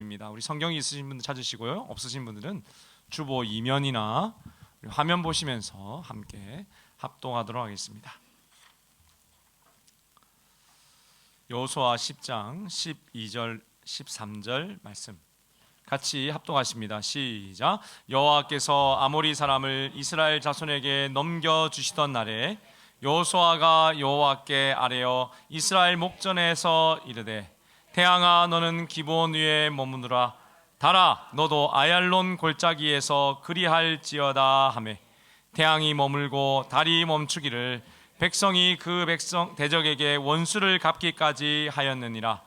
우리 성경이 있으신 분들 찾으시고요. 없으신 분들은 주보 2면이나 화면 보시면서 함께 합독하도록 하겠습니다. 여호수아 10장 12절 13절 말씀 같이 합독하십니다. 시작. 여호와께서 아모리 사람을 이스라엘 자손에게 넘겨주시던 날에 여호수아가 여호와께 아뢰어 이스라엘 목전에서 이르되 태양아 너는 기브온 위에 머무느라 달아 너도 아얄론 골짜기에서 그리할지어다 하매 태양이 머물고 달이 멈추기를 백성이 그 백성 대적에게 원수를 갚기까지 하였느니라.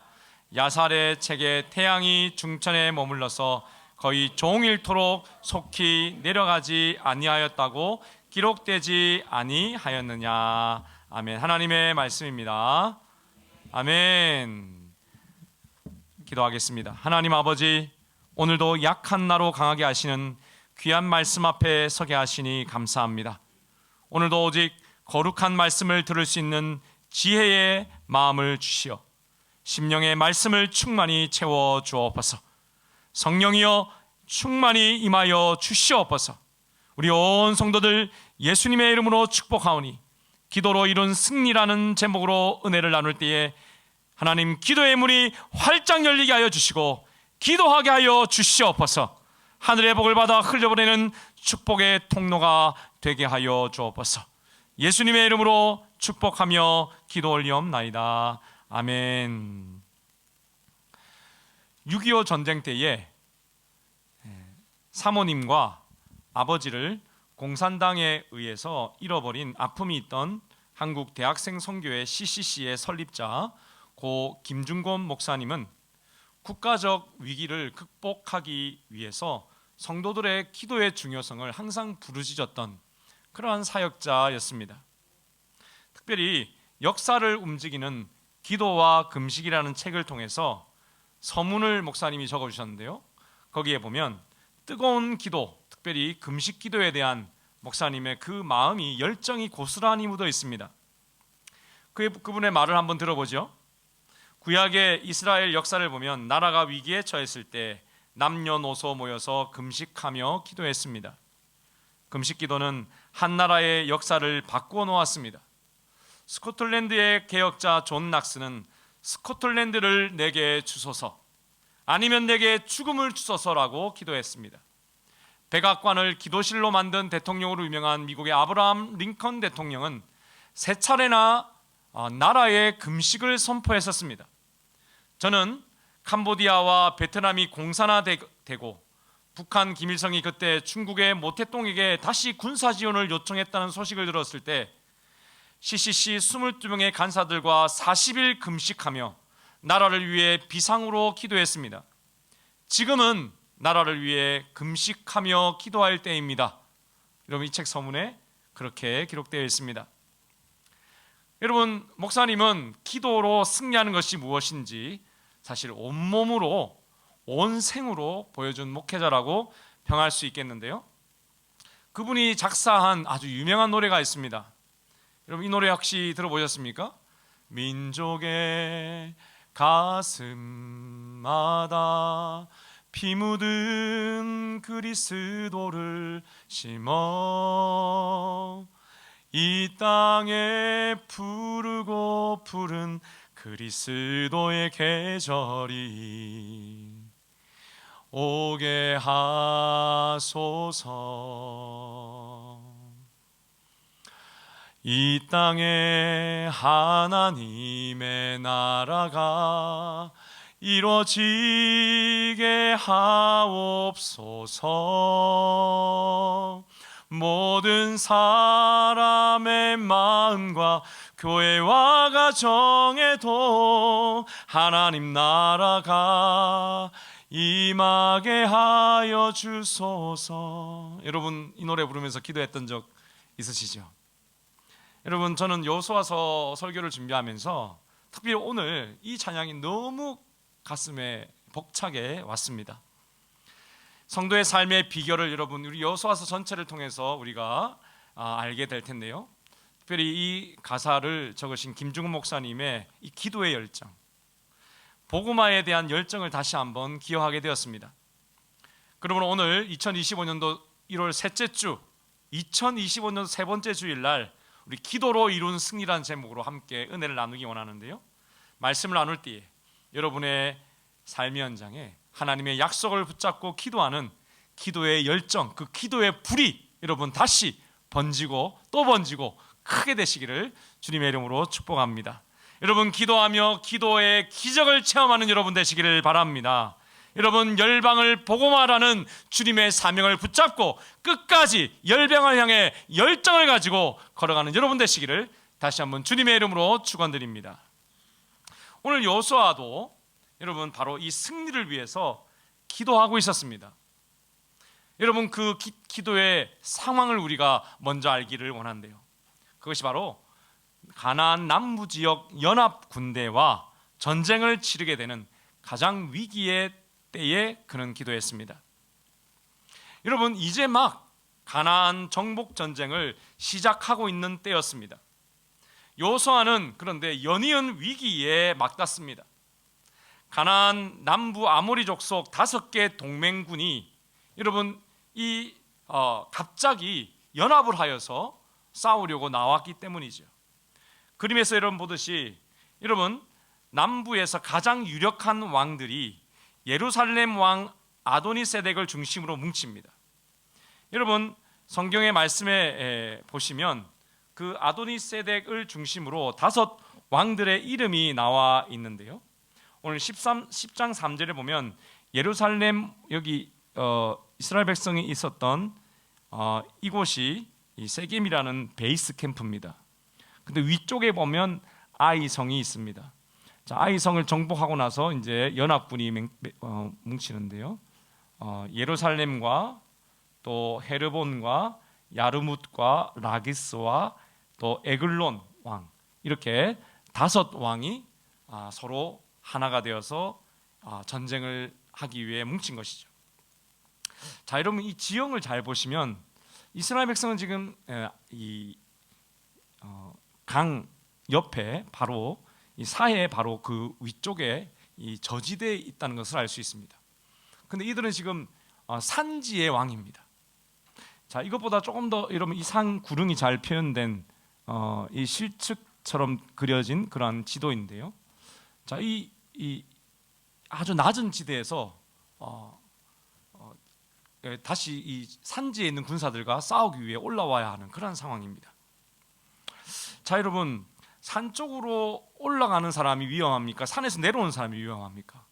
야살의 책에 태양이 중천에 머물러서 거의 종일토록 속히 내려가지 아니하였다고 기록되지 아니하였느냐. 아멘. 하나님의 말씀입니다. 아멘. 기도하겠습니다. 하나님 아버지, 오늘도 약한 나로 강하게 하시는 귀한 말씀 앞에 서게 하시니 감사합니다. 오늘도 오직 거룩한 말씀을 들을 수 있는 지혜의 마음을 주시어 심령의 말씀을 충만히 채워 주옵소서. 성령이여 충만히 임하여 주시옵소서. 우리 온 성도들 예수님의 이름으로 축복하오니 기도로 이룬 승리라는 제목으로 은혜를 나눌 때에 하나님 기도의 문이 활짝 열리게 하여 주시고 기도하게 하여 주시옵소서. 하늘의 복을 받아 흘려보내는 축복의 통로가 되게 하여 주옵소서. 예수님의 이름으로 축복하며 기도 올리옵나이다. 아멘. 6.25 전쟁 때에 사모님과 아버지를 공산당에 의해서 잃어버린 아픔이 있던 한국 대학생 선교회 CCC의 설립자 고 김중곤 목사님은 국가적 위기를 극복하기 위해서 성도들의 기도의 중요성을 항상 부르짖었던 그러한 사역자였습니다. 특별히 역사를 움직이는 기도와 금식이라는 책을 통해서 서문을 목사님이 적어주셨는데요, 거기에 보면 뜨거운 기도, 특별히 금식 기도에 대한 목사님의 그 마음이, 열정이 고스란히 묻어 있습니다. 그분의 말을 한번 들어보죠. 구약의 이스라엘 역사를 보면 나라가 위기에 처했을 때 남녀노소 모여서 금식하며 기도했습니다. 금식 기도는 한 나라의 역사를 바꾸어 놓았습니다. 스코틀랜드의 개혁자 존 낙스는 스코틀랜드를 내게 주소서, 아니면 내게 죽음을 주소서라고 기도했습니다. 백악관을 기도실로 만든 대통령으로 유명한 미국의 아브라함 링컨 대통령은 세 차례나 나라의 금식을 선포했었습니다. 저는 캄보디아와 베트남이 공산화되고 북한 김일성이 그때 중국의 모태똥에게 다시 군사 지원을 요청했다는 소식을 들었을 때 CCC 22명의 간사들과 40일 금식하며 나라를 위해 비상으로 기도했습니다. 지금은 나라를 위해 금식하며 기도할 때입니다. 여러분, 이 책 서문에 그렇게 기록되어 있습니다. 여러분, 목사님은 기도로 승리하는 것이 무엇인지 사실 온몸으로, 온 생으로 보여준 목회자라고 평할 수 있겠는데요, 그분이 작사한 아주 유명한 노래가 있습니다. 여러분, 이 노래 혹시 들어보셨습니까? 민족의 가슴마다 피 묻은 그리스도를 심어 이 땅에 푸르고 푸른 그리스도의 계절이 오게 하소서. 이 땅에 하나님의 나라가 이루어지게 하옵소서. 모든 사람의 마음과 교회와 가정에도 하나님 나라가 임하게 하여 주소서. 여러분, 이 노래 부르면서 기도했던 적 있으시죠? 여러분, 저는 여호수아서 설교를 준비하면서 특별히 오늘 이 찬양이 너무 가슴에 벅차게 왔습니다. 성도의 삶의 비결을 여러분, 우리 여호수아서 전체를 통해서 우리가 알게 될 텐데요, 특별히 이 가사를 적으신 김중훈 목사님의 이 기도의 열정, 복음화에 대한 열정을 다시 한번 기여하게 되었습니다. 그러므로 오늘 2025년도 1월 셋째 주, 2025년도 세 번째 주일날 우리 기도로 이룬 승리라는 제목으로 함께 은혜를 나누기 원하는데요, 말씀을 나눌 때에 여러분의 삶의 현장에 하나님의 약속을 붙잡고 기도하는 기도의 열정, 그 기도의 불이 여러분 다시 번지고 또 번지고 크게 되시기를 주님의 이름으로 축복합니다. 여러분, 기도하며 기도의 기적을 체험하는 여러분 되시기를 바랍니다. 여러분, 열방을 복음화라는 주님의 사명을 붙잡고 끝까지 열방을 향해 열정을 가지고 걸어가는 여러분 되시기를 다시 한번 주님의 이름으로 축원드립니다. 오늘 여호수아도 여러분 바로 이 승리를 위해서 기도하고 있었습니다. 여러분, 그 기도의 상황을 우리가 먼저 알기를 원한대요. 그것이 바로 가나안 남부 지역 연합 군대와 전쟁을 치르게 되는 가장 위기의 때에 그는 기도했습니다. 여러분, 이제 막 가나안 정복 전쟁을 시작하고 있는 때였습니다. 여호수아는 그런데 연이은 위기에 맞닿습니다. 가나안 남부 아모리족 속 5개 동맹군이 여러분 갑자기 연합을 하여서 싸우려고 나왔기 때문이죠. 그림에서 여러분 보듯이 여러분 남부에서 가장 유력한 왕들이 예루살렘 왕 아도니세덱을 중심으로 뭉칩니다. 여러분, 성경의 말씀에 보시면 그 아도니세덱을 중심으로 5 왕들의 이름이 나와 있는데요, 오늘 10장 3절에 보면 예루살렘, 여기 이스라엘 백성이 있었던 이곳이 이 세겜이라는 베이스 캠프입니다. 근데 위쪽에 보면 아이성이 있습니다. 자, 아이성을 정복하고 나서 이제 연합군이 뭉치는데요, 예루살렘과 또 헤르본과 야르뭇과 라기스와 또 에글론 왕, 이렇게 5 왕이 서로 하나가 되어서 전쟁을 하기 위해 뭉친 것이죠. 자, 여러분, 이 지형을 잘 보시면 이스라엘 백성은 지금 강 옆에 바로 이 사해 바로 그 위쪽에 이 저지대에 있다는 것을 알 수 있습니다. 근데 이들은 지금 산지의 왕입니다. 자, 이것보다 조금 더 여러분 이 산 구릉이 잘 표현된 이 실측처럼 그려진 그러한 지도인데요, 자, 이 아주 낮은 지대에서 다시 이 산지에 있는 군사들과 싸우기 위해 올라와야 하는 그런 상황입니다. 자, 여러분, 산 쪽으로 올라가는 사람이 위험합니까? 산에서 내려오는 사람이 위험합니까?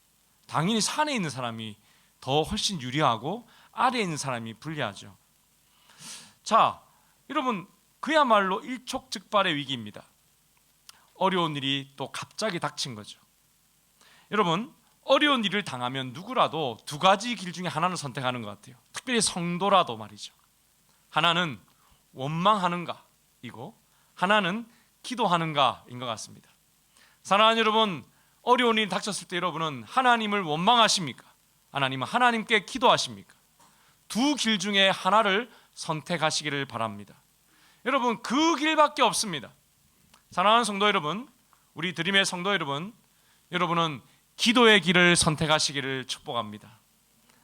당연히 산에 있는 사람이 더 훨씬 유리하고 아래에 있는 사람이 불리하죠. 자, 여러분, 그야말로 일촉즉발의 위기입니다. 어려운 일이 또 갑자기 닥친 거죠. 여러분, 어려운 일을 당하면 누구라도 2가지 길 중에 하나는 선택하는 것 같아요. 특별히 성도라도 말이죠. 하나는 원망하는가 이고, 하나는 기도하는가인 것 같습니다. 사랑하는 여러분, 어려운 일이 닥쳤을 때 여러분은 하나님을 원망하십니까? 아니면 하나님께 기도하십니까? 2 길 중에 하나를 선택하시기를 바랍니다. 여러분, 그 길밖에 없습니다. 사랑하는 성도 여러분, 우리 드림의 성도 여러분, 여러분은 기도의 길을 선택하시기를 축복합니다.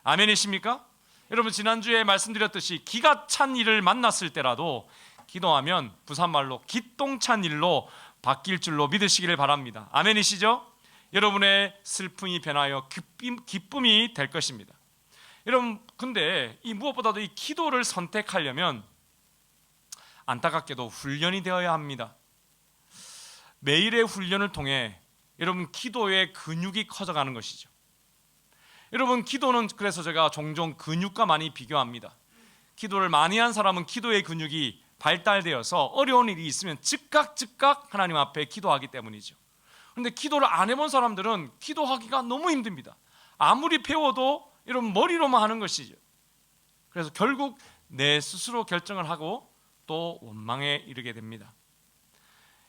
아멘이십니까? 여러분, 지난주에 말씀드렸듯이 기가 찬 일을 만났을 때라도 기도하면 부산말로 기똥찬 일로 바뀔 줄로 믿으시기를 바랍니다. 아멘이시죠? 여러분의 슬픔이 변하여 기쁨이 될 것입니다. 여러분, 근데 이 무엇보다도 이 기도를 선택하려면 안타깝게도 훈련이 되어야 합니다. 매일의 훈련을 통해 여러분 기도의 근육이 커져가는 것이죠. 여러분, 기도는 그래서 제가 종종 근육과 많이 비교합니다. 기도를 많이 한 사람은 기도의 근육이 발달되어서 어려운 일이 있으면 즉각 하나님 앞에 기도하기 때문이죠. 그런데 기도를 안 해본 사람들은 기도하기가 너무 힘듭니다. 아무리 배워도 여러분 머리로만 하는 것이죠. 그래서 결국 내 스스로 결정을 하고 또 원망에 이르게 됩니다.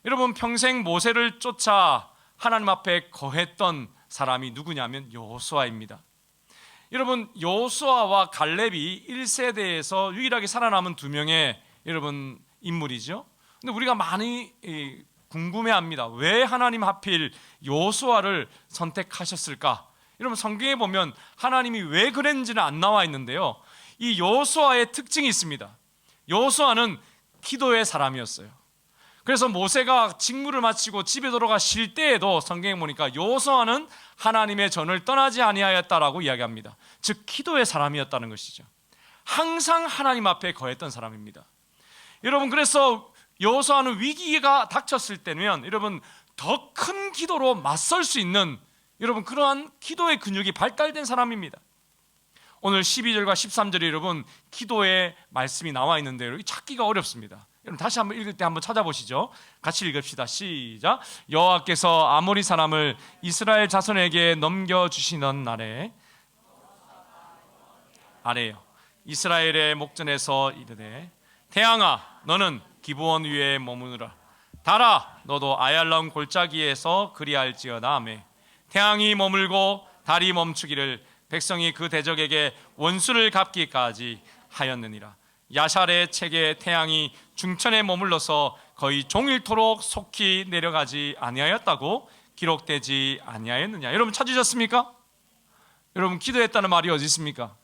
여러분, 평생 모세를 쫓아 하나님 앞에 거했던 사람이 누구냐면 여호수아입니다. 여러분, 여호수아와 갈렙이 1세대에서 유일하게 살아남은 2명의 여러분 인물이죠. 근데 우리가 많이 궁금해합니다. 왜 하나님 하필 여호수아를 선택하셨을까? 여러분 성경에 보면 하나님이 왜 그랬는지는 안 나와 있는데요, 이 여호수아의 특징이 있습니다. 여호수아는 기도의 사람이었어요. 그래서 모세가 직무를 마치고 집에 돌아가 쉴 때에도 성경에 보니까 여호수아는 하나님의 전을 떠나지 아니하였다라고 이야기합니다. 즉 기도의 사람이었다는 것이죠. 항상 하나님 앞에 거했던 사람입니다. 여러분, 그래서 여호수아는 위기가 닥쳤을 때면 여러분 더 큰 기도로 맞설 수 있는 여러분 그러한 기도의 근육이 발달된 사람입니다. 오늘 12절과 13절에 여러분 기도의 말씀이 나와 있는데 여러분 찾기가 어렵습니다. 여러분 다시 한번 읽을 때 한번 찾아보시죠. 같이 읽읍시다. 시작. 여호와께서 아모리 사람을 이스라엘 자손에게 넘겨주시는 날에 아래요 이스라엘의 목전에서 이르되 태양아 너는 기브온 위에 머무느라 달아 너도 아얄라운 골짜기에서 그리할지어다. 아멘. 태양이 머물고 달이 멈추기를 백성이 그 대적에게 원수를 갚기까지 하였느니라. 야샬의 책에 태양이 중천에 머물러서 거의 종일토록 속히 내려가지 아니하였다고 기록되지 아니하였느냐. 여러분 찾으셨습니까? 여러분 기도했다는 말이 어디 있습니까?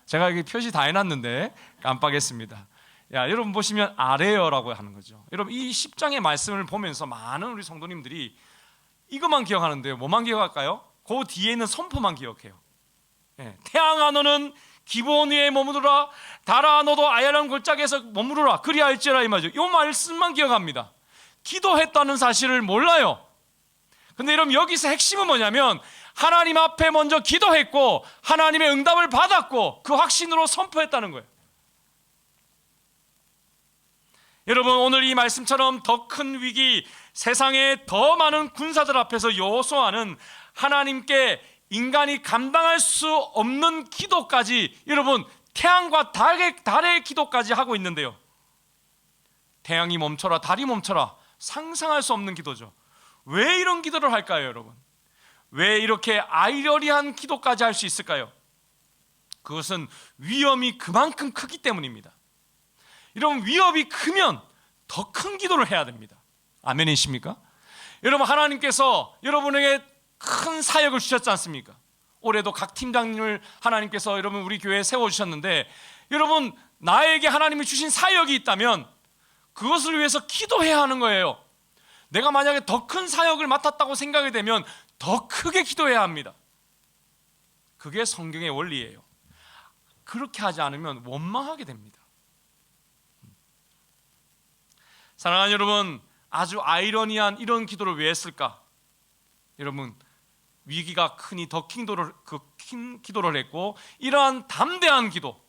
제가 여기 표시 다 해놨는데 깜빡했습니다. 여러분 보시면 아래여라고 하는 거죠. 여러분 이 10장의 말씀을 보면서 많은 우리 성도님들이 이것만 기억하는데요, 뭐만 기억할까요? 그 뒤에 있는 선포만 기억해요. 태양아 너는 기브온 위에 머무르라, 달아 너도 아얄라운 골짜기에서 머무르라 그리할지어라, 이 말이죠. 이 말씀만 기억합니다. 기도했다는 사실을 몰라요. 근데 여러분 여기서 핵심은 뭐냐면 하나님 앞에 먼저 기도했고 하나님의 응답을 받았고 그 확신으로 선포했다는 거예요. 여러분 오늘 이 말씀처럼 더 큰 위기, 세상에 더 많은 군사들 앞에서 여호수아는 하나님께 인간이 감당할 수 없는 기도까지, 여러분 태양과 달의 기도까지 하고 있는데요, 태양이 멈춰라 달이 멈춰라, 상상할 수 없는 기도죠. 왜 이런 기도를 할까요? 여러분 왜 이렇게 아이러리한 기도까지 할 수 있을까요? 그것은 위험이 그만큼 크기 때문입니다. 여러분 위협이 크면 더 큰 기도를 해야 됩니다. 아멘이십니까? 여러분 하나님께서 여러분에게 큰 사역을 주셨지 않습니까? 올해도 각 팀장님을 하나님께서 여러분 우리 교회에 세워주셨는데, 여러분 나에게 하나님이 주신 사역이 있다면 그것을 위해서 기도해야 하는 거예요. 내가 만약에 더 큰 사역을 맡았다고 생각이 되면 더 크게 기도해야 합니다. 그게 성경의 원리예요. 그렇게 하지 않으면 원망하게 됩니다. 사랑하는 여러분, 아주 아이러니한 이런 기도를 왜 했을까? 여러분 위기가 크니 더 큰 기도를 했고, 이러한 담대한 기도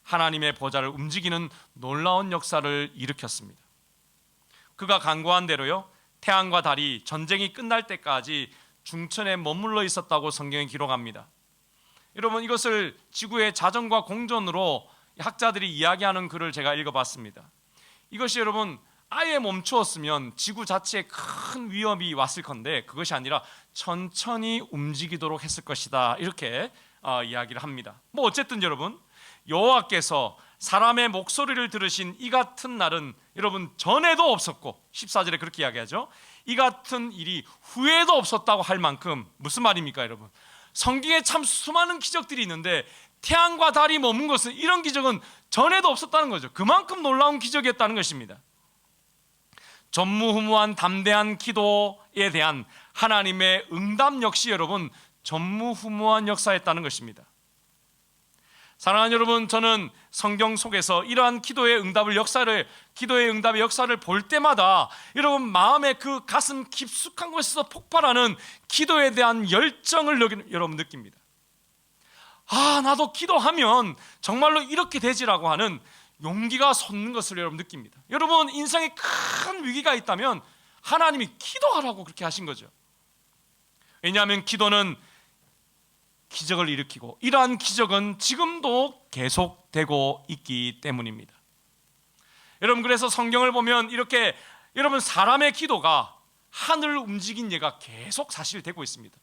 하나님의 보좌를 움직이는 놀라운 역사를 일으켰습니다. 그가 간구한 대로요, 태양과 달이 전쟁이 끝날 때까지 중천에 머물러 있었다고 성경에 기록합니다. 여러분 이것을 지구의 자전과 공전으로 학자들이 이야기하는 글을 제가 읽어봤습니다. 이것이 여러분 아예 멈추었으면 지구 자체에 큰 위험이 왔을 건데 그것이 아니라 천천히 움직이도록 했을 것이다, 이렇게 이야기를 합니다. 뭐 어쨌든 여러분 여호와께서 사람의 목소리를 들으신 이 같은 날은 여러분 전에도 없었고, 14절에 그렇게 이야기하죠. 이 같은 일이 후에도 없었다고 할 만큼, 무슨 말입니까 여러분? 성경에 참 수많은 기적들이 있는데 태양과 달이 머문 것은, 이런 기적은 전에도 없었다는 거죠. 그만큼 놀라운 기적이었다는 것입니다. 전무후무한 담대한 기도에 대한 하나님의 응답 역시 여러분 전무후무한 역사였다는 것입니다. 사랑하는 여러분, 저는 성경 속에서 이러한 기도의 응답의 역사를 볼 때마다 여러분 마음의 그 가슴 깊숙한 곳에서 폭발하는 기도에 대한 열정을 여러분 느낍니다. 나도 기도하면 정말로 이렇게 되지라고 하는 용기가 솟는 것을 여러분 느낍니다. 여러분 인생에 큰 위기가 있다면 하나님이 기도하라고 그렇게 하신 거죠. 왜냐하면 기도는 기적을 일으키고 이러한 기적은 지금도 계속되고 있기 때문입니다. 여러분 그래서 성경을 보면 이렇게 여러분 사람의 기도가 하늘을 움직인 예가 계속 사실되고 있습니다.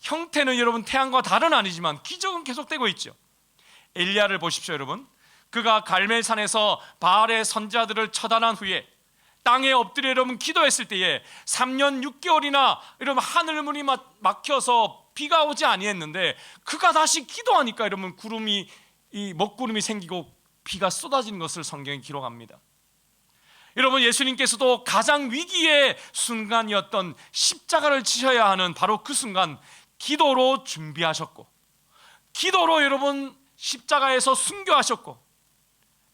형태는 여러분 태양과 달은 아니지만 기적은 계속되고 있죠. 엘리야를 보십시오. 여러분 그가 갈멜산에서 바알의 선지자들을 처단한 후에 땅에 엎드려 여러분 기도했을 때에 3년 6개월이나 여러분 하늘문이 막혀서 비가 오지 아니했는데 그가 다시 기도하니까 여러분 구름이 이 먹구름이 생기고 비가 쏟아지는 것을 성경에 기록합니다. 여러분 예수님께서도 가장 위기의 순간이었던 십자가를 지셔야 하는 바로 그 순간 기도로 준비하셨고 기도로 여러분 십자가에서 순교하셨고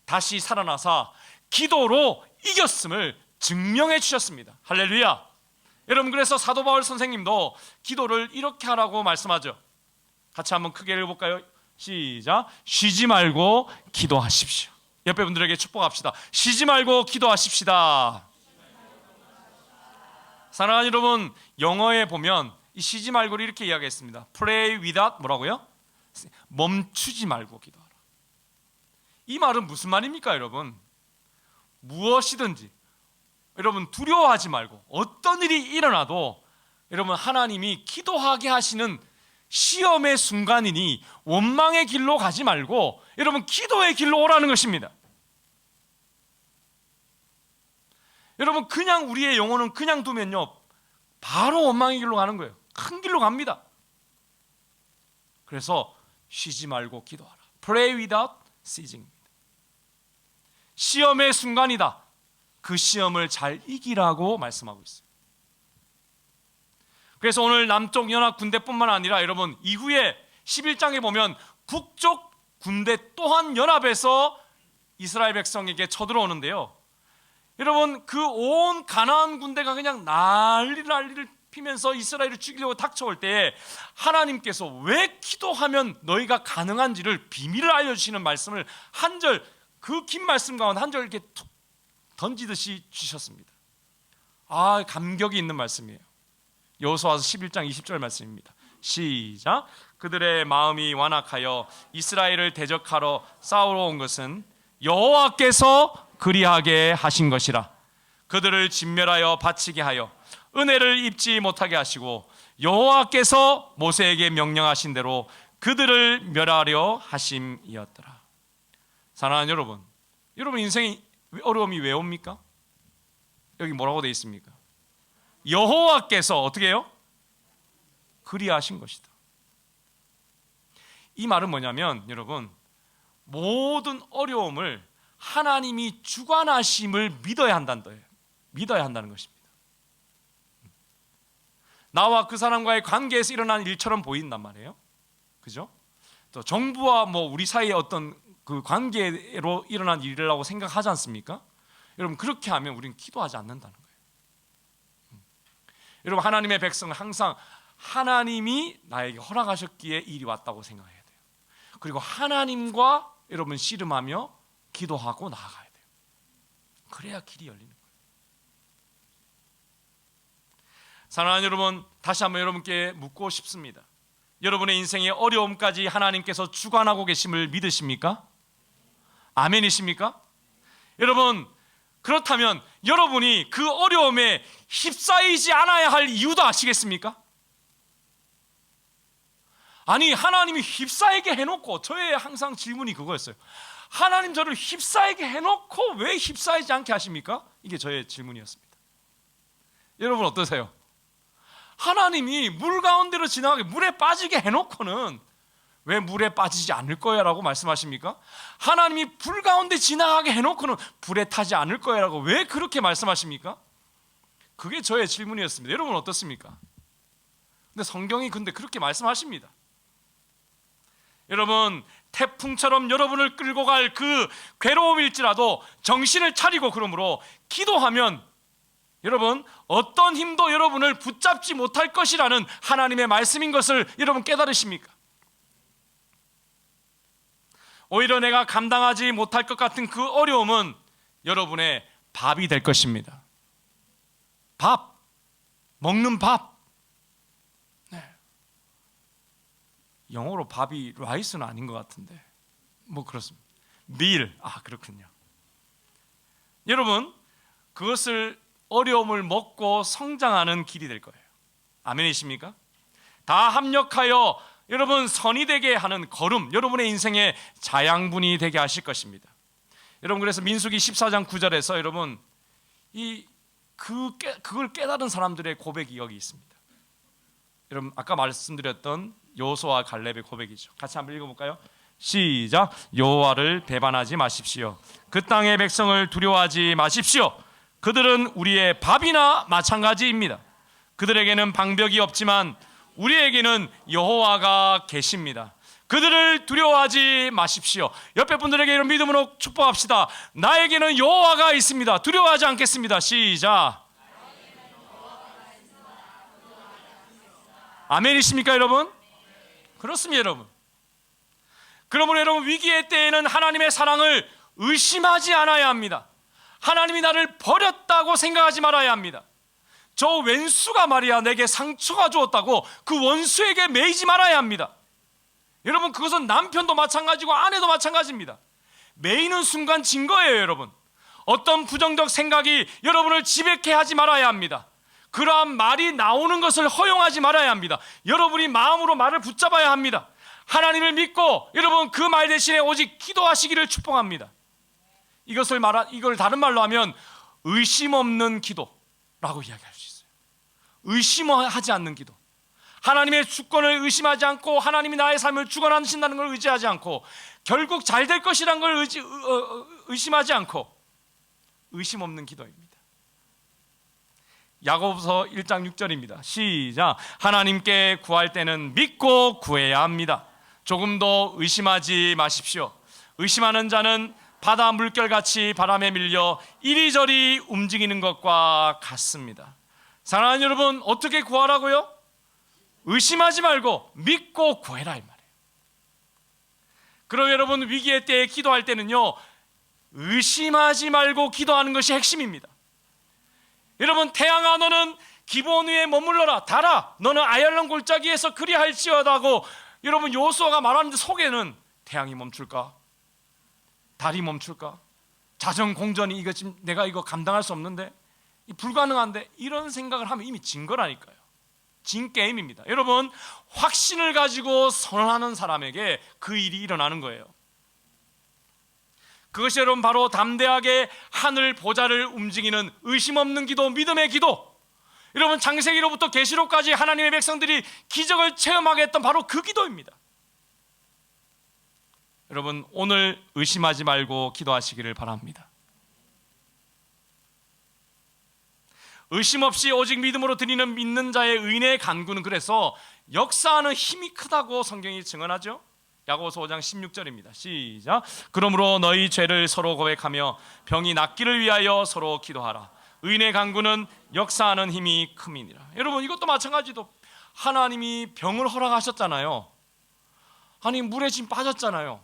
다시 살아나사 기도로 이겼음을 증명해 주셨습니다. 할렐루야. 여러분 그래서 사도 바울 선생님도 기도를 이렇게 하라고 말씀하죠. 같이 한번 크게 읽어볼까요? 시작. 쉬지 말고 기도하십시오. 옆에 분들에게 축복합시다. 쉬지 말고 기도하십시다. 사랑하는 여러분, 영어에 보면 이 쉬지 말고를 이렇게 이야기했습니다. Pray without 뭐라고요? 멈추지 말고 기도하라. 이 말은 무슨 말입니까 여러분? 무엇이든지 여러분 두려워하지 말고 어떤 일이 일어나도 여러분 하나님이 기도하게 하시는 시험의 순간이니 원망의 길로 가지 말고 여러분 기도의 길로 오라는 것입니다. 여러분 그냥 우리의 영혼은 그냥 두면요 바로 원망의 길로 가는 거예요. 큰 길로 갑니다. 그래서 쉬지 말고 기도하라. Pray without ceasing. 시험의 순간이다. 그 시험을 잘 이기라고 말씀하고 있어요. 그래서 오늘 남쪽 연합 군대뿐만 아니라 여러분 이후에 11장에 보면 북쪽 군대 또한 연합해서 이스라엘 백성에게 쳐들어오는데요. 여러분 그 온 가나안 군대가 그냥 난리를 피면서 이스라엘을 죽이려고 닥쳐올 때 하나님께서 왜 기도하면 너희가 가능한지를 비밀을 알려주시는 말씀을 한 절, 그 긴 말씀 가운데 한 절 이렇게 툭 던지듯이 주셨습니다. 아, 감격이 있는 말씀이에요. 여호수아서 11장 20절 말씀입니다. 시작. 그들의 마음이 완악하여 이스라엘을 대적하러 싸우러 온 것은 여호와께서 그리하게 하신 것이라. 그들을 진멸하여 바치게 하여 은혜를 입지 못하게 하시고 여호와께서 모세에게 명령하신 대로 그들을 멸하려 하심이었더라. 사랑하는 여러분, 여러분 인생에 어려움이 왜 옵니까? 여기 뭐라고 되어 있습니까? 여호와께서 어떻게 해요? 그리하신 것이다. 이 말은 뭐냐면 여러분 모든 어려움을 하나님이 주관하심을 믿어야 한다는 거예요. 믿어야 한다는 것입니다. 나와 그 사람과의 관계에서 일어난 일처럼 보인단 말이에요. 그죠? 또 정부와 우리 사이의 어떤 그 관계로 일어난 일이라고 생각하지 않습니까? 여러분 그렇게 하면 우리는 기도하지 않는다는 거예요. 여러분 하나님의 백성은 항상 하나님이 나에게 허락하셨기에 일이 왔다고 생각해야 돼요. 그리고 하나님과 여러분 씨름하며 기도하고 나아가야 돼요. 그래야 길이 열리는 거예요. 사랑하는 여러분, 다시 한번 여러분께 묻고 싶습니다. 여러분의 인생의 어려움까지 하나님께서 주관하고 계심을 믿으십니까? 아멘이십니까? 여러분 그렇다면 여러분이 그 어려움에 휩싸이지 않아야 할 이유도 아시겠습니까? 아니 하나님이 휩싸이게 해놓고 저의 항상 질문이 그거였어요. 하나님 저를 휩싸이게 해놓고 왜 휩싸이지 않게 하십니까? 이게 저의 질문이었습니다. 여러분 어떠세요? 하나님이 물 가운데로 지나가게 물에 빠지게 해놓고는 왜 물에 빠지지 않을 거야 라고 말씀하십니까? 하나님이 불 가운데 지나가게 해놓고는 불에 타지 않을 거야 라고 왜 그렇게 말씀하십니까? 그게 저의 질문이었습니다. 여러분 어떻습니까? 근데 성경이 그렇게 말씀하십니다. 여러분 태풍처럼 여러분을 끌고 갈 그 괴로움일지라도 정신을 차리고 그러므로 기도하면 여러분 어떤 힘도 여러분을 붙잡지 못할 것이라는 하나님의 말씀인 것을 여러분 깨달으십니까? 오히려 내가 감당하지 못할 것 같은 그 어려움은 여러분의 밥이 될 것입니다. 밥, 먹는 밥. 네. 영어로 밥이 라이스는 아닌 것 같은데 그렇습니다. 밀, 그렇군요. 여러분 그것을 어려움을 먹고 성장하는 길이 될 거예요. 아멘이십니까? 다 합력하여 여러분 선이 되게 하는 걸음, 여러분의 인생의 자양분이 되게 하실 것입니다. 여러분 그래서 민수기 14장 9절에서 여러분 그걸 깨달은 사람들의 고백이 여기 있습니다. 여러분 아까 말씀드렸던 여호수아와 갈렙의 고백이죠. 같이 한번 읽어볼까요? 시작. 여호와를 배반하지 마십시오. 그 땅의 백성을 두려워하지 마십시오. 그들은 우리의 밥이나 마찬가지입니다. 그들에게는 방벽이 없지만 우리에게는 여호와가 계십니다. 그들을 두려워하지 마십시오. 옆에 분들에게 이런 믿음으로 축복합시다. 나에게는 여호와가 있습니다. 두려워하지 않겠습니다. 시작. 아멘이십니까 여러분? 그렇습니다 여러분. 그러므로 여러분 위기의 때에는 하나님의 사랑을 의심하지 않아야 합니다. 하나님이 나를 버렸다고 생각하지 말아야 합니다. 저 왼수가 말이야 내게 상처가 주었다고 그 원수에게 매이지 말아야 합니다. 여러분 그것은 남편도 마찬가지고 아내도 마찬가지입니다. 매이는 순간 진 거예요 여러분. 어떤 부정적 생각이 여러분을 지배케 하지 말아야 합니다. 그러한 말이 나오는 것을 허용하지 말아야 합니다. 여러분이 마음으로 말을 붙잡아야 합니다. 하나님을 믿고 여러분 그 말 대신에 오직 기도하시기를 축복합니다. 이걸 다른 말로 하면 의심 없는 기도라고 이야기할 수 있어요. 의심하지 않는 기도. 하나님의 주권을 의심하지 않고 하나님이 나의 삶을 주관하신다는 걸 의지하지 않고 결국 잘 될 것이란 걸 의심하지 않고 의심 없는 기도입니다. 야고보서 1장 6절입니다. 시작. 하나님께 구할 때는 믿고 구해야 합니다. 조금 더 의심하지 마십시오. 의심하는 자는 바다 물결같이 바람에 밀려 이리저리 움직이는 것과 같습니다. 사랑하는 여러분 어떻게 구하라고요? 의심하지 말고 믿고 구해라 이 말이에요. 그럼 여러분 위기의 때에 기도할 때는요 의심하지 말고 기도하는 것이 핵심입니다. 여러분 태양아 너는 기브온 위에 머물러라. 달아 너는 아얄론 골짜기에서 그리할지어다 하고 여러분 여호수아가 말하는데 속에는 태양이 멈출까? 달이 멈출까? 자정 공전이 이거 지금 내가 이거 감당할 수 없는데 불가능한데 이런 생각을 하면 이미 진 거라니까요. 진 게임입니다. 여러분 확신을 가지고 선언하는 사람에게 그 일이 일어나는 거예요. 그것이 여러분 바로 담대하게 하늘 보좌를 움직이는 의심 없는 기도, 믿음의 기도. 여러분 창세기로부터 계시록까지 하나님의 백성들이 기적을 체험하게 했던 바로 그 기도입니다. 여러분 오늘 의심하지 말고 기도하시기를 바랍니다. 의심 없이 오직 믿음으로 드리는 믿는 자의 의인의 간구는 그래서 역사하는 힘이 크다고 성경이 증언하죠. 야고보서 5장 16절입니다. 시작. 그러므로 너희 죄를 서로 고백하며 병이 낫기를 위하여 서로 기도하라. 의인의 간구는 역사하는 힘이 큼이니라. 여러분 이것도 마찬가지도 하나님이 병을 허락하셨잖아요. 아니 물에 지금 빠졌잖아요.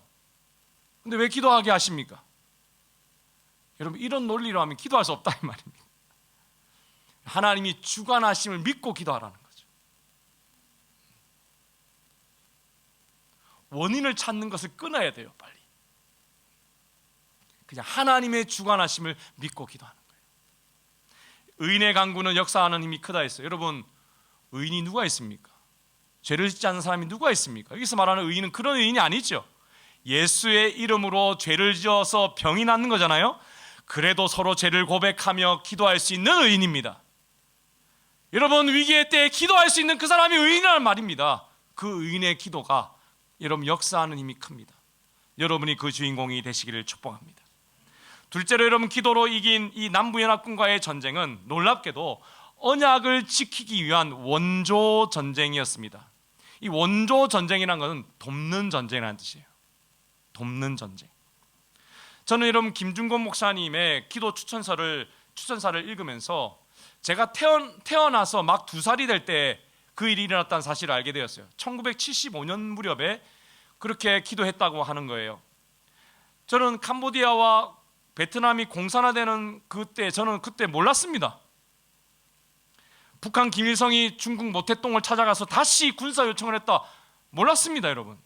근데 왜 기도하게 하십니까? 여러분 이런 논리로 하면 기도할 수 없다 이 말입니다. 하나님이 주관하심을 믿고 기도하라는 거죠. 원인을 찾는 것을 끊어야 돼요. 빨리 그냥 하나님의 주관하심을 믿고 기도하는 거예요. 의인의 간구는 역사하는 힘이 크다 했어요. 여러분 의인이 누가 있습니까? 죄를 짓지 않는 사람이 누가 있습니까? 여기서 말하는 의인은 그런 의인이 아니죠. 예수의 이름으로 죄를 지어서 병이 낫는 거잖아요. 그래도 서로 죄를 고백하며 기도할 수 있는 의인입니다. 여러분 위기의 때에 기도할 수 있는 그 사람이 의인이라는 말입니다. 그 의인의 기도가 여러분 역사하는 힘이 큽니다. 여러분이 그 주인공이 되시기를 축복합니다. 둘째로 여러분 기도로 이긴 이 남부연합군과의 전쟁은 놀랍게도 언약을 지키기 위한 원조 전쟁이었습니다. 이 원조 전쟁이라는 것은 돕는 전쟁이라는 뜻이에요. 돕는 전쟁. 저는 여러분 김중곤 목사님의 기도 추천사를 읽으면서 제가 태어나서 막 2살이 될 때 그 일이 일어났다는 사실을 알게 되었어요. 1975년 무렵에 그렇게 기도했다고 하는 거예요. 저는 캄보디아와 베트남이 공산화되는 그때 저는 그때 몰랐습니다. 북한 김일성이 중국 모태똥을 찾아가서 다시 군사 요청을 했다. 몰랐습니다, 여러분.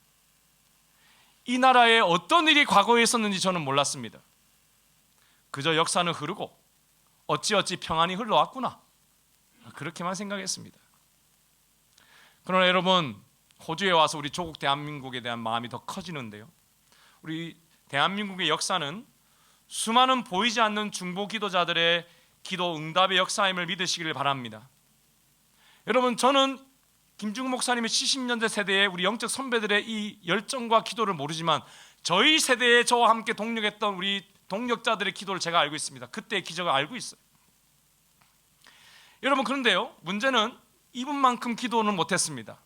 이 나라에 어떤 일이 과거에 있었는지 저는 몰랐습니다. 그저 역사는 흐르고 어찌어찌 평안이 흘러왔구나. 그렇게만 생각했습니다. 그러나 여러분 호주에 와서 우리 조국 대한민국에 대한 마음이 더 커지는데요. 우리 대한민국의 역사는 수많은 보이지 않는 중보 기도자들의 기도 응답의 역사임을 믿으시기를 바랍니다. 여러분, 저는 김중국 목사님의 70년대 세대의 우리 영적 선배들의 이 열정과 기도를 모르지만 저희 세대에 저와 함께 동력했던 우리 동력자들의 기도를 제가 알고 있습니다. 그때의 기적을 알고 있어요. 여러분, 그런데요, 문제는 이분만큼 기도는 못했습니다.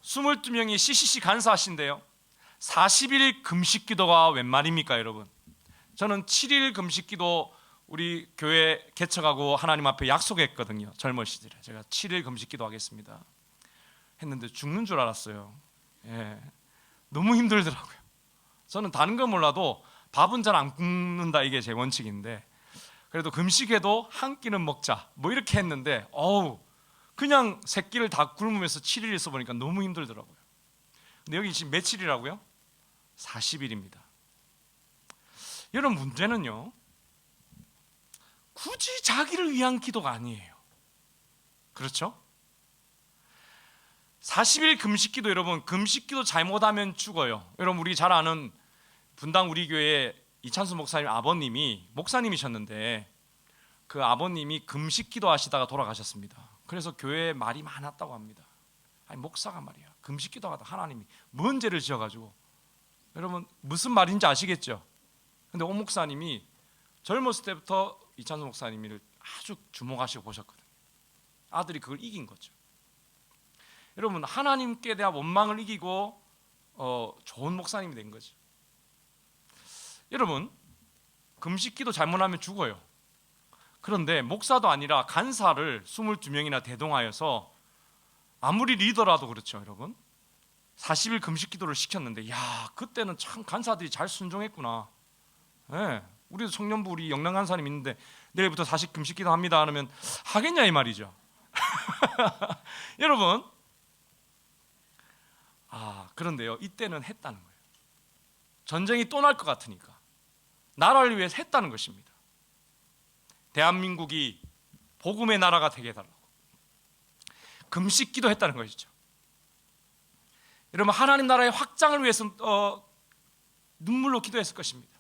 22명이 CCC 간사하신데요, 40일 금식 기도가 웬 말입니까 여러분? 저는 7일 금식 기도 우리 교회 개척하고 하나님 앞에 약속했거든요. 젊은 시절에 제가 7일 금식 기도하겠습니다 했는데 죽는 줄 알았어요. 예, 너무 힘들더라고요. 저는 다른 건 몰라도 밥은 잘 안 굶는다, 이게 제 원칙인데 그래도 금식해도 한 끼는 먹자 뭐 이렇게 했는데 그냥 세 끼를 다 굶으면서 7일 있어 보니까 너무 힘들더라고요. 근데 여기 지금 며칠이라고요? 40일입니다. 여러분, 문제는요, 굳이 자기를 위한 기도가 아니에요. 그렇죠? 40일 금식기도, 여러분, 금식기도 잘못하면 죽어요. 여러분, 우리 잘 아는 분당 우리 교회 이찬수 목사님 아버님이 목사님이셨는데 그 아버님이 금식기도 하시다가 돌아가셨습니다. 그래서 교회에 말이 많았다고 합니다. 아니, 목사가 말이야, 금식기도 하다 하나님이 뭔 죄를 지어가지고, 여러분 무슨 말인지 아시겠죠? 근데 오 목사님이 젊었을 때부터 이찬수 목사님을 아주 주목하시고 보셨거든요. 아들이 그걸 이긴 거죠. 여러분, 하나님께 대한 원망을 이기고 좋은 목사님이 된 거죠. 여러분, 금식기도 잘못하면 죽어요. 그런데 목사도 아니라 간사를 22명이나 대동하여서 아무리 리더라도 그렇죠, 여러분, 40일 금식기도를 시켰는데, 야, 그때는 참 간사들이 잘 순종했구나. 네, 우리도 청년부 우리 영남 간사님 있는데 내일부터 40 금식기도 합니다 하면 하겠냐 이 말이죠. 여러분, 그런데요, 이때는 했다는 거예요. 전쟁이 또 날 것 같으니까 나라를 위해서 했다는 것입니다. 대한민국이 복음의 나라가 되게 해달라고 금식기도 했다는 것이죠. 여러분, 하나님 나라의 확장을 위해서 눈물로 기도했을 것입니다.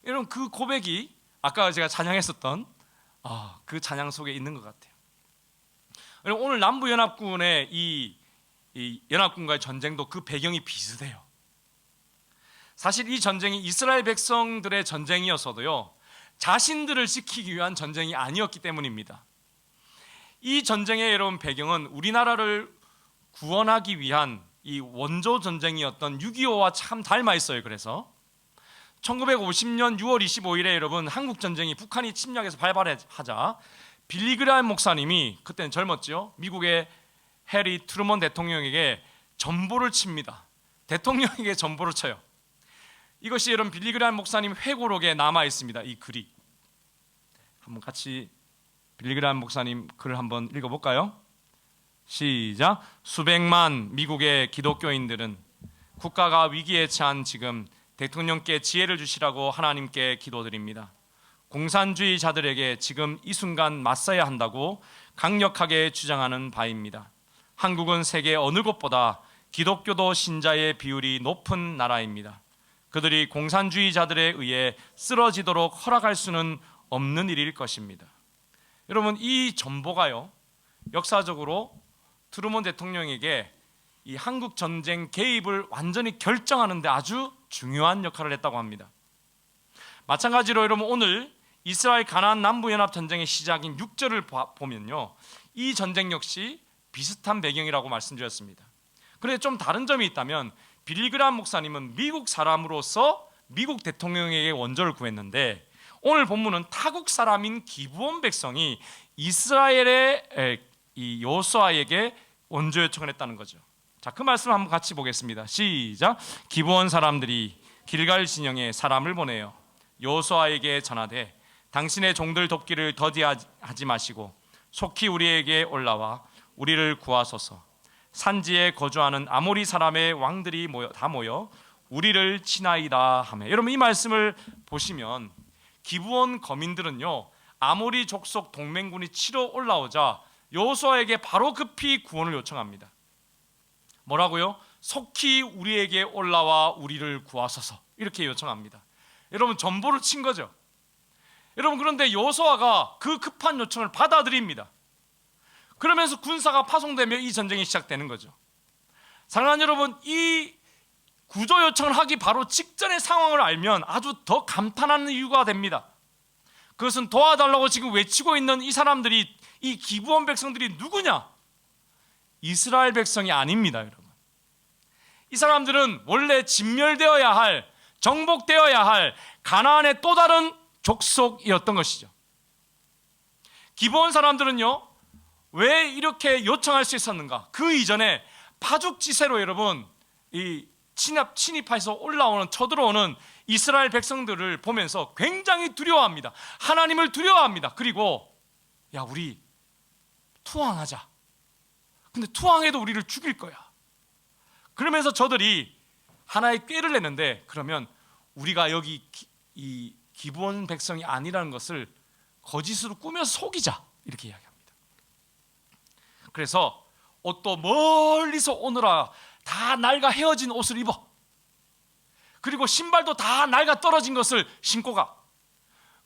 여러분, 그 고백이 아까 제가 찬양했었던 그 찬양 속에 있는 것 같아요. 여러분, 오늘 남부연합군의 이 연합군과의 전쟁도 그 배경이 비슷해요. 사실 이 전쟁이 이스라엘 백성들의 전쟁이었어도요, 자신들을 지키기 위한 전쟁이 아니었기 때문입니다. 이 전쟁의 여러분 배경은 우리나라를 구원하기 위한 이 원조 전쟁이었던 6.25와 참 닮아 있어요. 그래서 1950년 6월 25일에 여러분 한국 전쟁이 북한이 침략해서 발발하자 빌리그레함 목사님이, 그때는 젊었죠, 미국의 해리 트루먼 대통령에게 전보를 칩니다. 대통령에게 전보를 쳐요. 이것이 여러분 빌리그레함 목사님 회고록에 남아 있습니다. 이 글이 한번 같이 빌리그레함 목사님 글을 한번 읽어볼까요? 시작. 수백만 미국의 기독교인들은 국가가 위기에 처한 지금 대통령께 지혜를 주시라고 하나님께 기도드립니다. 공산주의자들에게 지금 이 순간 맞서야 한다고 강력하게 주장하는 바입니다. 한국은 세계 어느 곳보다 기독교도 신자의 비율이 높은 나라입니다. 그들이 공산주의자들에 의해 쓰러지도록 허락할 수는 없는 일일 것입니다. 여러분, 이 전보가요, 역사적으로 트루먼 대통령에게 이 한국 전쟁 개입을 완전히 결정하는데 아주 중요한 역할을 했다고 합니다. 마찬가지로 여러분, 오늘 이스라엘 가나안 남부연합 전쟁의 시작인 6절을 보면요, 이 전쟁 역시 비슷한 배경이라고 말씀드렸습니다. 그런데 좀 다른 점이 있다면, 빌리그레함 목사님은 미국 사람으로서 미국 대통령에게 원조를 구했는데, 오늘 본문은 타국 사람인 기브온 백성이 이스라엘의 이 여호수아에게 원조 요청을 했다는 거죠. 자, 그 말씀을 한번 같이 보겠습니다. 시작. 기브온 사람들이 길갈 진영에 사람을 보내요 여호수아에게 전하되, 당신의 종들 돕기를 더디하지 마시고 속히 우리에게 올라와 우리를 구하소서. 산지에 거주하는 아모리 사람의 왕들이 다 모여 우리를 치나이다 하며. 여러분, 이 말씀을 보시면 기브온 거민들은요, 아모리 족속 동맹군이 치러 올라오자 여호수아에게 바로 급히 구원을 요청합니다. 뭐라고요? 속히 우리에게 올라와 우리를 구하소서, 이렇게 요청합니다. 여러분, 전보를 친 거죠. 여러분, 그런데 여호수아가 그 급한 요청을 받아들입니다. 그러면서 군사가 파송되며 이 전쟁이 시작되는 거죠. 사랑하는 여러분, 이 구조 요청을 하기 바로 직전의 상황을 알면 아주 더 감탄하는 이유가 됩니다. 그것은 도와달라고 지금 외치고 있는 이 사람들이, 이 기브온 백성들이 누구냐? 이스라엘 백성이 아닙니다, 여러분. 이 사람들은 원래 진멸되어야 할, 정복되어야 할 가나안의 또 다른 족속이었던 것이죠. 기브온 사람들은요, 왜 이렇게 요청할 수 있었는가? 그 이전에 파죽지세로 여러분, 이 침입해서 올라오는, 쳐들어오는 이스라엘 백성들을 보면서 굉장히 두려워합니다. 하나님을 두려워합니다. 그리고 야, 우리 투항하자. 근데 투항해도 우리를 죽일 거야. 그러면서 저들이 하나의 꾀를 내는데, 그러면 우리가 여기 이 기브온 백성이 아니라는 것을 거짓으로 꾸며서 속이자, 이렇게 이야기합니다. 그래서 옷도 멀리서 오너라 다 낡아 헤어진 옷을 입어. 그리고 신발도 다 낡아 떨어진 것을 신고 가.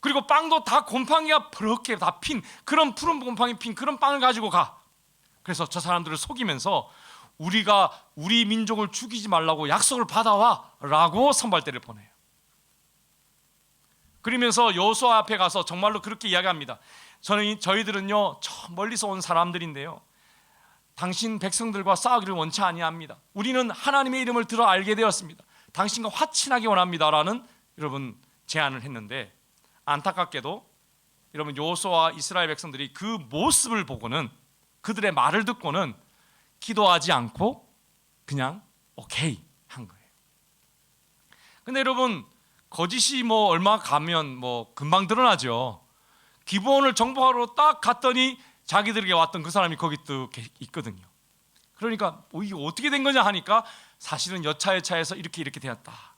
그리고 빵도 다 곰팡이가 부럽게 다 핀, 그런 푸른 곰팡이 핀 그런 빵을 가지고 가. 그래서 저 사람들을 속이면서 우리가 우리 민족을 죽이지 말라고 약속을 받아와 라고 선발대를 보내요. 그러면서 여호수아 앞에 가서 정말로 그렇게 이야기합니다. 저희들은요, 저 멀리서 온 사람들인데요, 당신 백성들과 싸우기를 원치 아니합니다. 우리는 하나님의 이름을 들어 알게 되었습니다. 당신과 화친하기 원합니다 라는 여러분 제안을 했는데, 안타깝게도 여러분 여호수아와 이스라엘 백성들이 그 모습을 보고는, 그들의 말을 듣고는 기도하지 않고 그냥 오케이 한 거예요. 근데 여러분, 거짓이 얼마 가면 금방 드러나죠. 기브온을 정복하러 딱 갔더니 자기들에게 왔던 그 사람이 거기 또 있거든요. 그러니까 이게 어떻게 된 거냐 하니까 사실은 여차여차해서 이렇게 되었다.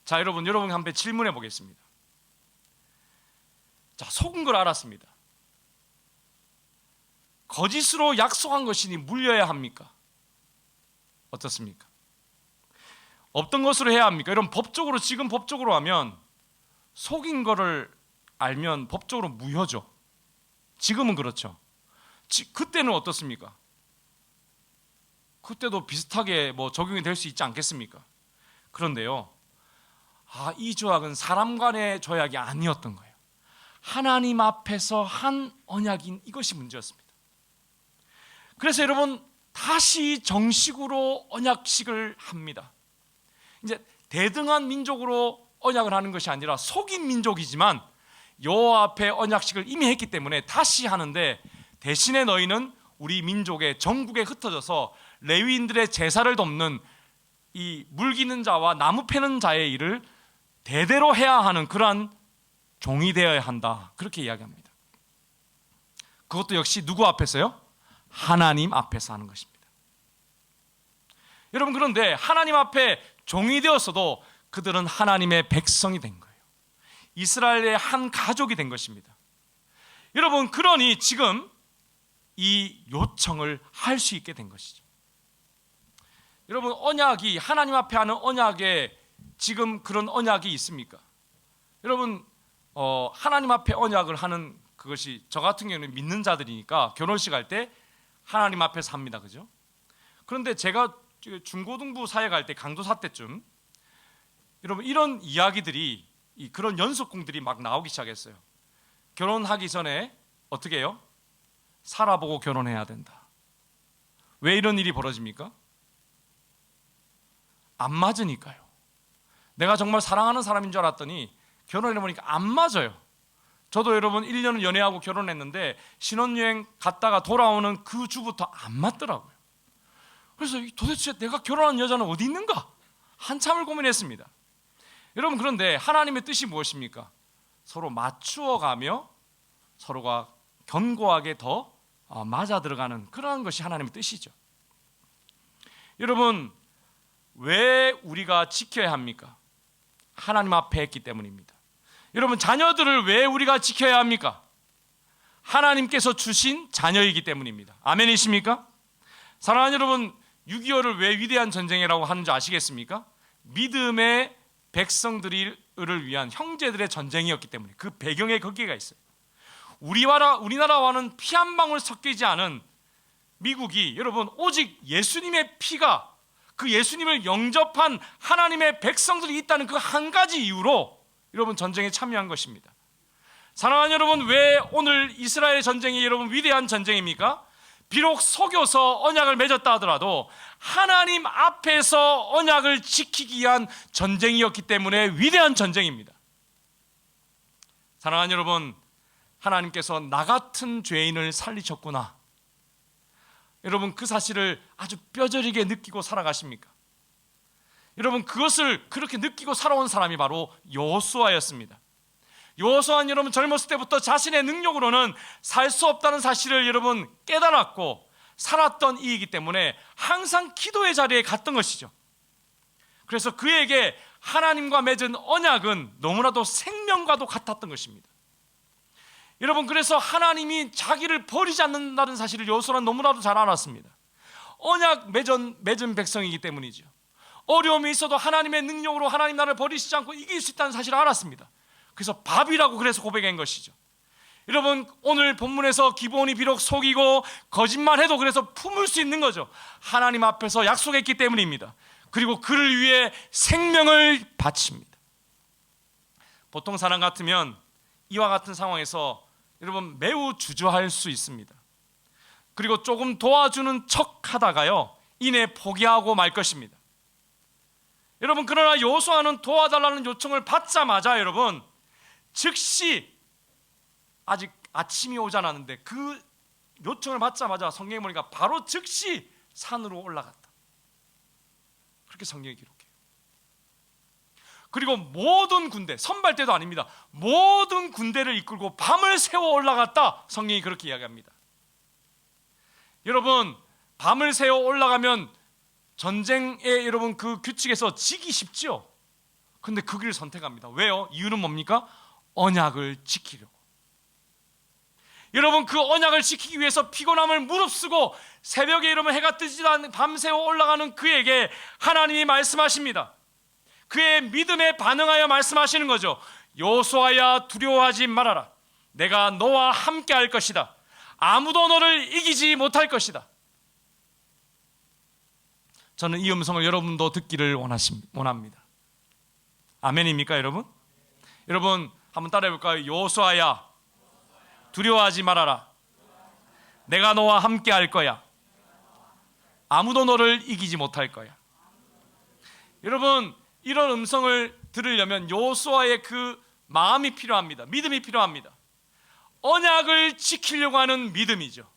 자, 여러분 한번 질문해 보겠습니다. 자, 속은 걸 알았습니다. 거짓으로 약속한 것이니 물려야 합니까? 어떻습니까? 없던 것으로 해야 합니까? 이런 법적으로, 지금 법적으로 하면 속인 거를 알면 법적으로 무효죠. 지금은 그렇죠. 그때는 어떻습니까? 그때도 비슷하게 적용이 될 수 있지 않겠습니까? 그런데요, 이 조약은 사람 간의 조약이 아니었던 거예요. 하나님 앞에서 한 언약인 이것이 문제였습니다. 그래서 여러분, 다시 정식으로 언약식을 합니다. 이제 대등한 민족으로 언약을 하는 것이 아니라 속인 민족이지만 여호와 앞에 언약식을 이미 했기 때문에 다시 하는데, 대신에 너희는 우리 민족의 전국에 흩어져서 레위인들의 제사를 돕는 이 물기는 자와 나무 패는 자의 일을 대대로 해야 하는 그러한 종이 되어야 한다, 그렇게 이야기합니다. 그것도 역시 누구 앞에서요? 하나님 앞에서 하는 것입니다. 여러분, 그런데 하나님 앞에 종이 되었어도 그들은 하나님의 백성이 된 거예요. 이스라엘의 한 가족이 된 것입니다. 여러분, 그러니 지금 이 요청을 할 수 있게 된 것이죠. 여러분, 언약이, 하나님 앞에 하는 언약에 지금 그런 언약이 있습니까? 여러분, 하나님 앞에 언약을 하는 그것이, 저 같은 경우는 믿는 자들이니까 결혼식 할 때 하나님 앞에서 합니다, 그죠? 그런데 제가 중고등부 사회 갈 때, 강도사 때쯤 여러분 이런 이야기들이, 그런 연속궁들이 막 나오기 시작했어요. 결혼하기 전에 어떻게 해요? 살아보고 결혼해야 된다. 왜 이런 일이 벌어집니까? 안 맞으니까요. 내가 정말 사랑하는 사람인 줄 알았더니 결혼해보니까 안 맞아요. 저도 여러분 1년을 연애하고 결혼했는데 신혼여행 갔다가 돌아오는 그 주부터 안 맞더라고요. 그래서 도대체 내가 결혼한 여자는 어디 있는가? 한참을 고민했습니다. 여러분, 그런데 하나님의 뜻이 무엇입니까? 서로 맞추어가며 서로가 견고하게 더 맞아 들어가는 그러한 것이 하나님의 뜻이죠. 여러분, 왜 우리가 지켜야 합니까? 하나님 앞에 했기 때문입니다. 여러분, 자녀들을 왜 우리가 지켜야 합니까? 하나님께서 주신 자녀이기 때문입니다. 아멘이십니까? 사랑하는 여러분, 6.25를 왜 위대한 전쟁이라고 하는지 아시겠습니까? 믿음의 백성들이 위한 형제들의 전쟁이었기 때문에 그 배경에 거기가 있어요. 우리나라와는 피 한 방울 섞이지 않은 미국이 여러분 오직 예수님의 피가 그 예수님을 영접한 하나님의 백성들이 있다는 그 한 가지 이유로 여러분 전쟁에 참여한 것입니다. 사랑하는 여러분, 왜 오늘 이스라엘 전쟁이 여러분 위대한 전쟁입니까? 비록 속여서 언약을 맺었다 하더라도 하나님 앞에서 언약을 지키기 위한 전쟁이었기 때문에 위대한 전쟁입니다. 사랑하는 여러분, 하나님께서 나 같은 죄인을 살리셨구나, 여러분 그 사실을 아주 뼈저리게 느끼고 살아가십니까? 여러분 그것을 그렇게 느끼고 살아온 사람이 바로 여호수아였습니다. 여호수아는 여러분 젊었을 때부터 자신의 능력으로는 살 수 없다는 사실을 여러분 깨달았고 살았던 이이기 때문에 항상 기도의 자리에 갔던 것이죠. 그래서 그에게 하나님과 맺은 언약은 너무나도 생명과도 같았던 것입니다. 여러분 그래서 하나님이 자기를 버리지 않는다는 사실을 여호수아는 너무나도 잘 알았습니다. 언약 맺은 백성이기 때문이죠. 어려움이 있어도 하나님의 능력으로 하나님 나를 버리시지 않고 이길 수 있다는 사실을 알았습니다. 그래서 밥이라고 그래서 고백한 것이죠. 여러분 오늘 본문에서 기브온이 비록 속이고 거짓말해도 그래서 품을 수 있는 거죠. 하나님 앞에서 약속했기 때문입니다. 그리고 그를 위해 생명을 바칩니다. 보통 사람 같으면 이와 같은 상황에서 여러분 매우 주저할 수 있습니다. 그리고 조금 도와주는 척 하다가요 이내 포기하고 말 것입니다. 여러분 그러나 여호수아는 도와달라는 요청을 받자마자 여러분 즉시, 아직 아침이 오지 않았는데 그 요청을 받자마자 성경에 보니까 바로 즉시 산으로 올라갔다, 그렇게 성경이 기록해요. 그리고 모든 군대, 선발대도 아닙니다, 모든 군대를 이끌고 밤을 새워 올라갔다, 성경이 그렇게 이야기합니다. 여러분 밤을 새워 올라가면 전쟁에 여러분 그 규칙에서 지기 쉽죠. 근데 그 길을 선택합니다. 왜요? 이유는 뭡니까? 언약을 지키려고. 여러분 그 언약을 지키기 위해서 피곤함을 무릅쓰고 새벽에 여러분 해가 뜨지도 않는 밤새워 올라가는 그에게 하나님이 말씀하십니다. 그의 믿음에 반응하여 말씀하시는 거죠. 여호수아야 두려워하지 말아라, 내가 너와 함께 할 것이다, 아무도 너를 이기지 못할 것이다. 저는 이 음성을 여러분도 듣기를 원합니다. 아멘입니까 여러분? 여러분 한번 따라해 볼까요? 여호수아야 두려워하지 말아라, 내가 너와 함께 할 거야, 아무도 너를 이기지 못할 거야. 여러분 이런 음성을 들으려면 여호수아의 그 마음이 필요합니다. 믿음이 필요합니다. 언약을 지키려고 하는 믿음이죠.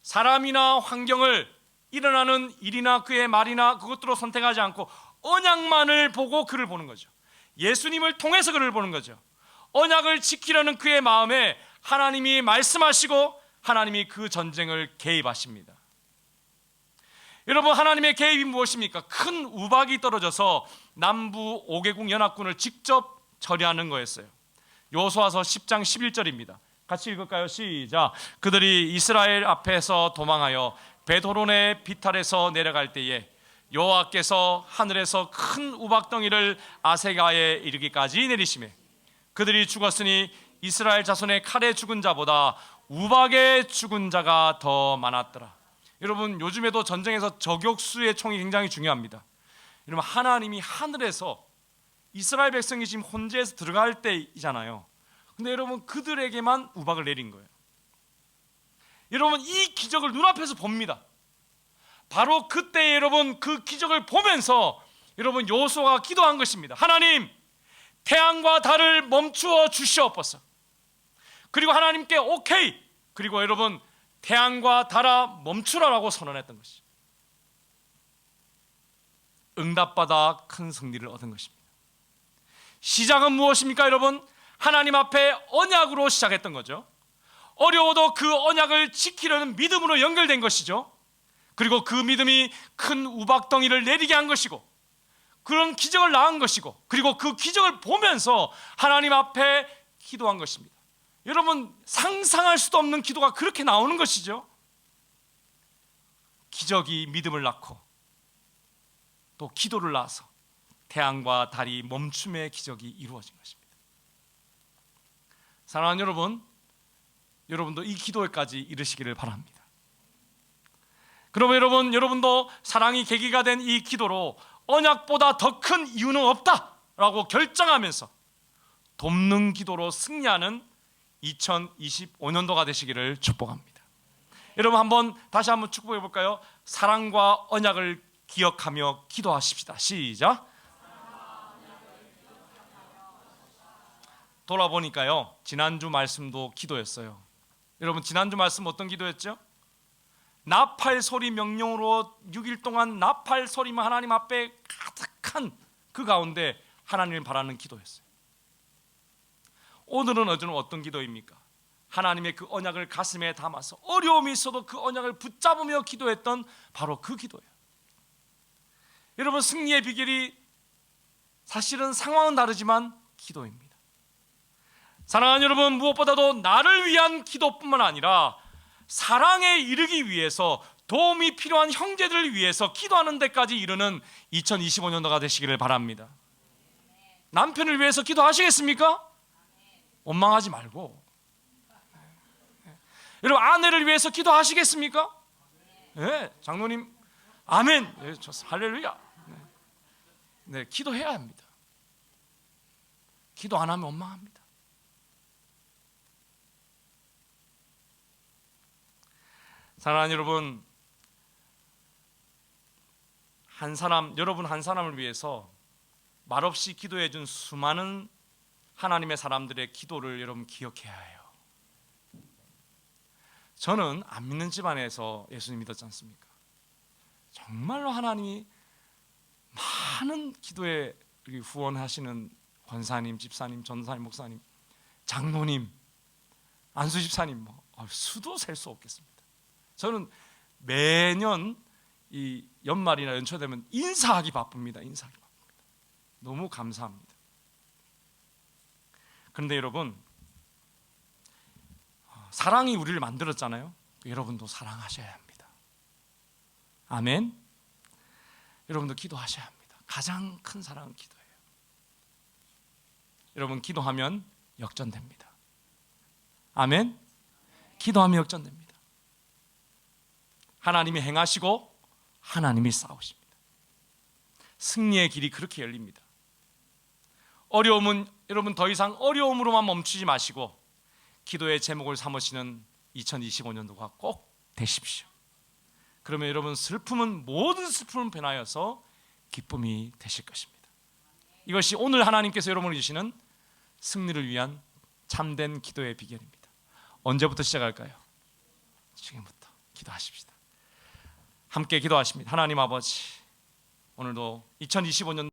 사람이나 환경을, 일어나는 일이나 그의 말이나 그것들로 선택하지 않고 언약만을 보고 그를 보는 거죠. 예수님을 통해서 그를 보는 거죠. 언약을 지키려는 그의 마음에 하나님이 말씀하시고 하나님이 그 전쟁을 개입하십니다. 여러분 하나님의 개입이 무엇입니까? 큰 우박이 떨어져서 남부 5개국 연합군을 직접 처리하는 거였어요. 여호수아서 10장 11절입니다. 같이 읽을까요? 시작. 그들이 이스라엘 앞에서 도망하여 베도론의 비탈에서 내려갈 때에 여호와께서 하늘에서 큰 우박덩이를 아세가에 이르기까지 내리시매 그들이 죽었으니 이스라엘 자손의 칼에 죽은 자보다 우박에 죽은 자가 더 많았더라. 여러분 요즘에도 전쟁에서 저격수의 총이 굉장히 중요합니다. 여러분 하나님이 하늘에서 이스라엘 백성이 지금 혼재해서 들어갈 때이잖아요. 근데 여러분 그들에게만 우박을 내린 거예요. 여러분 이 기적을 눈앞에서 봅니다. 바로 그때 여러분 그 기적을 보면서 여러분 여호수아가 기도한 것입니다. 하나님 태양과 달을 멈추어 주시옵소서. 그리고 하나님께 오케이, 그리고 여러분 태양과 달아 멈추라라고 선언했던 것이죠. 응답받아 큰 승리를 얻은 것입니다. 시작은 무엇입니까 여러분? 하나님 앞에 언약으로 시작했던 거죠. 어려워도 그 언약을 지키려는 믿음으로 연결된 것이죠. 그리고 그 믿음이 큰 우박덩이를 내리게 한 것이고 그런 기적을 낳은 것이고 그리고 그 기적을 보면서 하나님 앞에 기도한 것입니다. 여러분 상상할 수도 없는 기도가 그렇게 나오는 것이죠. 기적이 믿음을 낳고 또 기도를 낳아서 태양과 달이 멈춤의 기적이 이루어진 것입니다. 사랑하는 여러분, 여러분도 이 기도에까지 이르시기를 바랍니다. 그러면 여러분도 사랑이 계기가 된 이 기도로 언약보다 더 큰 이유는 없다라고 결정하면서 돕는 기도로 승리하는 2025년도가 되시기를 축복합니다. 여러분 다시 한번 축복해 볼까요? 사랑과 언약을 기억하며 기도하십시다. 시작. 돌아보니까요, 지난주 말씀도 기도였어요. 여러분, 지난주 말씀 어떤 기도였죠? 나팔 소리 명령으로 6일 동안 나팔 소리만 하나님 앞에 가득한 그 가운데 하나님을 바라는 기도였어요. 오늘은 어떤 기도입니까? 하나님의 그 언약을 가슴에 담아서 어려움이 있어도 그 언약을 붙잡으며 기도했던 바로 그 기도예요. 여러분, 승리의 비결이 사실은 상황은 다르지만 기도입니다. 사랑하는 여러분, 무엇보다도 나를 위한 기도뿐만 아니라 사랑에 이르기 위해서 도움이 필요한 형제들을 위해서 기도하는 데까지 이르는 2025년도가 되시기를 바랍니다. 남편을 위해서 기도하시겠습니까? 원망하지 말고. 여러분, 아내를 위해서 기도하시겠습니까? 네, 장로님 아멘. 네, 좋습니다. 할렐루야. 네, 기도해야 합니다. 기도 안 하면 원망합니다. 사랑하는 여러분, 여러분 한 사람을 위해서 말없이 기도해 준 수많은 하나님의 사람들의 기도를 여러분 기억해야 해요. 저는 안 믿는 집안에서 예수님 믿었지 않습니까? 정말로 하나님이 많은 기도에 후원하시는 권사님, 집사님, 전사님, 목사님, 장로님, 안수 집사님, 수도 셀 수 없겠습니다. 저는 매년 이 연말이나 연초 되면 인사하기 바쁩니다. 너무 감사합니다. 그런데 여러분, 사랑이 우리를 만들었잖아요. 여러분도 사랑하셔야 합니다. 아멘. 여러분도 기도하셔야 합니다. 가장 큰 사랑은 기도예요. 여러분, 기도하면 역전됩니다. 아멘. 기도하면 역전됩니다. 하나님이 행하시고 하나님이 싸우십니다. 승리의 길이 그렇게 열립니다. 어려움은 여러분 더 이상 어려움으로만 멈추지 마시고 기도의 제목을 삼으시는 2025년도가 꼭 되십시오. 그러면 여러분, 모든 슬픔은 변하여서 기쁨이 되실 것입니다. 이것이 오늘 하나님께서 여러분을 주시는 승리를 위한 참된 기도의 비결입니다. 언제부터 시작할까요? 지금부터 기도하십시다. 함께 기도하십니다. 하나님 아버지, 오늘도 2025년